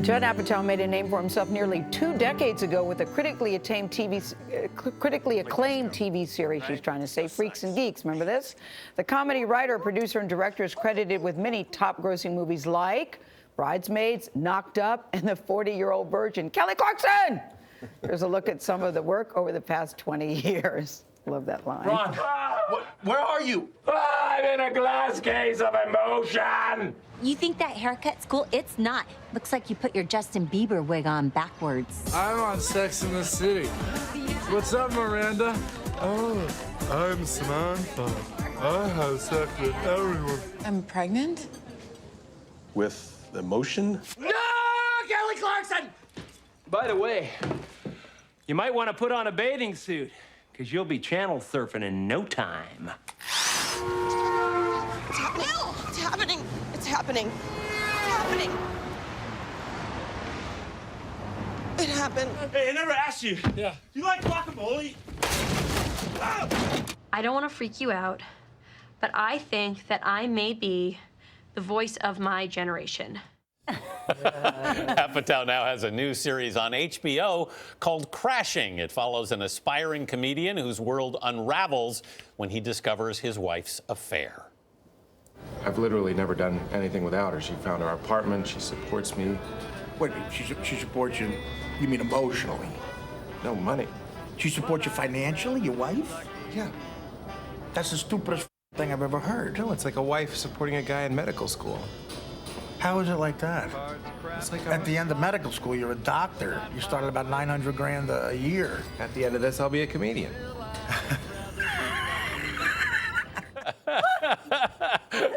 Judd Apatow made a name for himself nearly 2 decades ago with a critically acclaimed TV series, she's trying to say, Freaks and Geeks. Remember this? The comedy writer, producer, and director is credited with many top-grossing movies like Bridesmaids, Knocked Up, and The 40-Year-Old Virgin. Kelly Clarkson! Here's a look at some of the work over the past 20 years. Love that line. Ron, where are you? I'm in a glass case of emotion. You think that haircut's cool? It's not. Looks like you put your Justin Bieber wig on backwards. I'm on Sex in the City. What's up, Miranda? Oh, I'm Samantha. I have sex with everyone. I'm pregnant? With emotion? No, Kelly Clarkson! By the way, you might want to put on a bathing suit, because you'll be channel surfing in no time. It's happening. It's happening. It's happening. It's happening. It happened. Hey, I never asked you. Yeah. You like guacamole? I don't want to freak you out, but I think that I may be the voice of my generation. Apatow now has a new series on HBO called Crashing. It follows an aspiring comedian whose world unravels when he discovers his wife's affair. I've literally never done anything without her. She found our apartment. She supports me. Wait, she supports you, you mean emotionally? No money. She supports you financially, your wife? Yeah. That's the stupidest thing I've ever heard. No, it's like a wife supporting a guy in medical school. How is it like that? It's like At the end of medical school, you're a doctor. You start at about 900 grand a year. At the end of this, I'll be a comedian.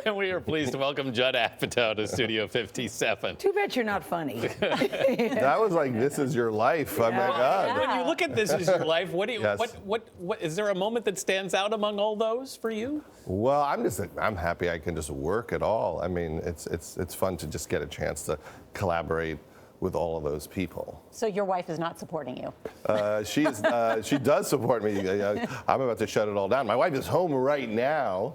And we are pleased to welcome Judd Apatow to Studio 57. Too bad you're not funny. That was like, this is your life. Oh, my God. When you look at This Is Your Life, what do you, Yes. what is there a moment that stands out among all those for you? Well, I'm happy I can just work at all. I mean, it's fun to just get a chance to collaborate with all of those people. So your wife is not supporting you? She does support me. I'm about to shut it all down. My wife is home right now,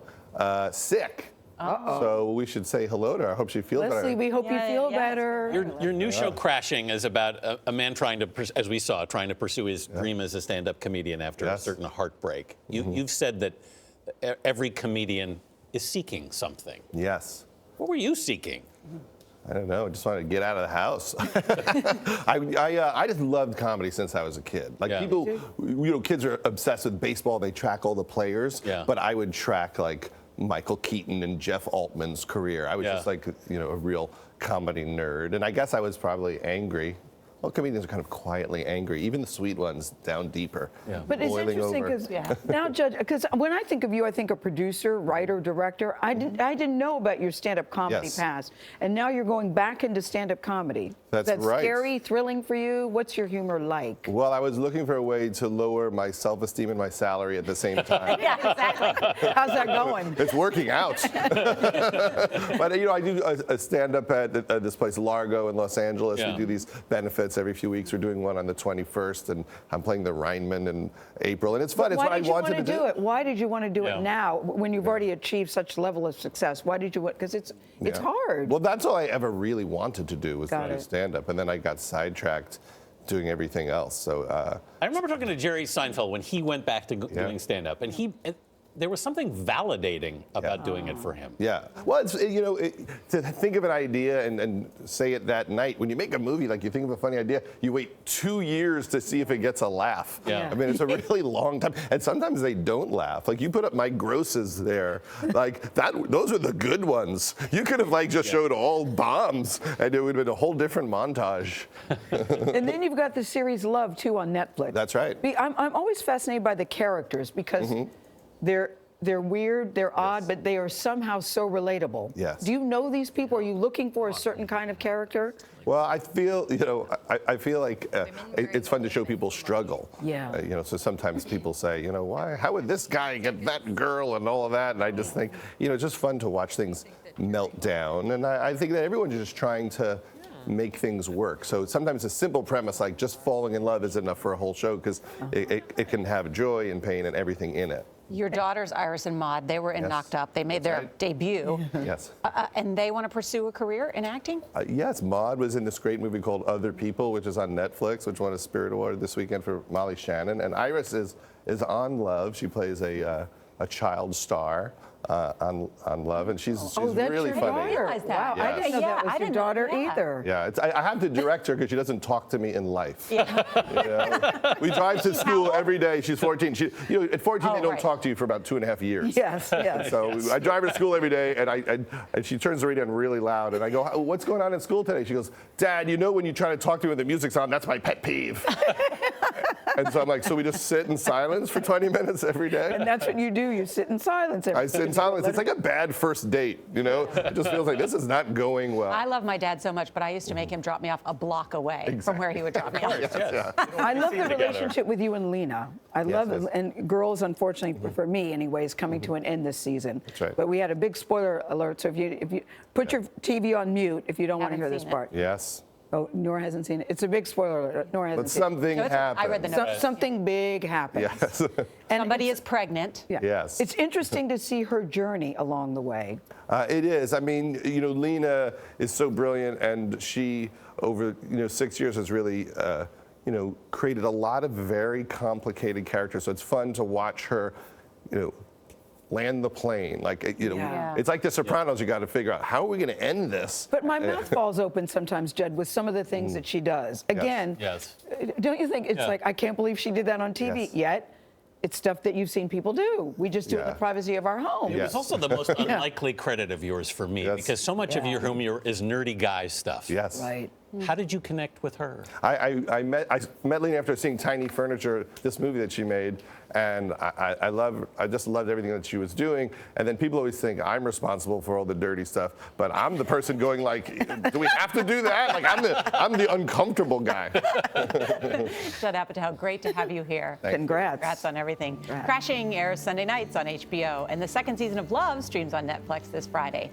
sick. Uh-oh. So we should say hello to her. I hope she feels better. Leslie, we hope you feel better. Your new show, Crashing, is about a man trying to, as we saw, trying to pursue his dream as a stand-up comedian after a certain heartbreak. You've said that every comedian is seeking something. Yes. What were you seeking? I don't know. I just wanted to get out of the house. I just loved comedy since I was a kid. Like people, kids are obsessed with baseball. They track all the players. Yeah. But I would track like Michael Keaton and Jeff Altman's career. I was just like, a real comedy nerd. And I guess I was probably angry. Well, comedians are kind of quietly angry, even the sweet ones down deeper. Yeah. But it's interesting because now, Judge, because when I think of you, I think of producer, writer, director. I didn't know about your stand-up comedy past, and now you're going back into stand-up comedy. That's right. Scary, thrilling for you. What's your humor like? Well, I was looking for a way to lower my self-esteem and my salary at the same time. Yeah, exactly. How's that going? It's working out. But I do a stand-up at this place, Largo in Los Angeles. We do these benefits every few weeks. We're doing one on the 21st, and I'm playing the Rhineman in April, and it's fun. It's what I wanted to do. Why did you want to do it now when you've already achieved such level of success? Why did you? Because it's hard. Well, that's all I ever really wanted to do was to do stand-up, and then I got sidetracked doing everything else. So I remember talking to Jerry Seinfeld when he went back to doing stand-up, and there was something validating about doing it for him. Yeah. Well, it's, to think of an idea and say it that night. When you make a movie, like you think of a funny idea, you wait 2 years to see if it gets a laugh. Yeah. I mean, it's a really long time. And sometimes they don't laugh. Like you put up my grosses there. Like those are the good ones. You could have just showed all bombs and it would have been a whole different montage. And then you've got the series Love, too, on Netflix. That's right. I'm always fascinated by the characters because they're weird, they're odd, but they are somehow so relatable. Yes. Do you know these people? Are you looking for a certain kind of character? Well, I feel, I feel like it's fun to show people struggle. Yeah. So sometimes people say, how would this guy get that girl and all of that? And I just think, it's just fun to watch things melt down. And I think that everyone's just trying to make things work. So sometimes a simple premise like just falling in love is enough for a whole show because it can have joy and pain and everything in it. Your daughters, Iris and Maude, they were in Knocked Up. They made their debut. Yes. And they want to pursue a career in acting? Yes, Maude was in this great movie called Other People, which is on Netflix, which won a Spirit Award this weekend for Molly Shannon. And Iris is on Love. She plays a child star on Love, and she's really funny. I realize that. Wow, I didn't know that was your daughter either. Yeah, I have to direct her because she doesn't talk to me in life. Yeah. We drive to school every day. She's 14. At 14, they don't talk to you for about 2.5 years. Yes, yes. So I drive her to school every day, and she turns the radio on really loud, and I go, "What's going on in school today?" She goes, "Dad, when you try to talk to me when the music's on, that's my pet peeve." And so I'm like, so we just sit in silence for 20 minutes every day? And that's what you do. You sit in silence every day. I sit in silence. It's like a bad first date, It just feels like this is not going well. I love my dad so much, but I used to make him drop me off a block away from where he would drop me off. I love the relationship with you and Lena. I love it. And Girls, unfortunately, for me anyway, is coming to an end this season. That's right. But we had a big spoiler alert, so if you put your TV on mute if you don't want to hear this part. Yes. Oh, Norah hasn't seen it. It's a big spoiler alert. Norah hasn't seen it. But something happened. I read the notes. Something big happens. Yes. And somebody is pregnant. Yeah. Yes. It's interesting to see her journey along the way. It is. I mean, Lena is so brilliant, and she, over 6 years, has really, created a lot of very complicated characters. So it's fun to watch her, land the plane. It's like The Sopranos. You got to figure out, how are we going to end this? But my mouth falls open sometimes, Judd, with some of the things that she does. Again, don't you think it's like, I can't believe she did that on TV yet? It's stuff that you've seen people do. We just do it in the privacy of our home. It was also the most unlikely credit of yours for me, because so much of your humor is nerdy guy stuff. Yes. Right. How did you connect with her? I met Lena after seeing Tiny Furniture, this movie that she made, and I just loved everything that she was doing. And then people always think I'm responsible for all the dirty stuff, but I'm the person going like, do we have to do that? Like I'm the uncomfortable guy. Judd Apatow, great to have you here. Congrats. Congrats on everything. Crashing airs Sunday nights on HBO, and the second season of Love streams on Netflix this Friday.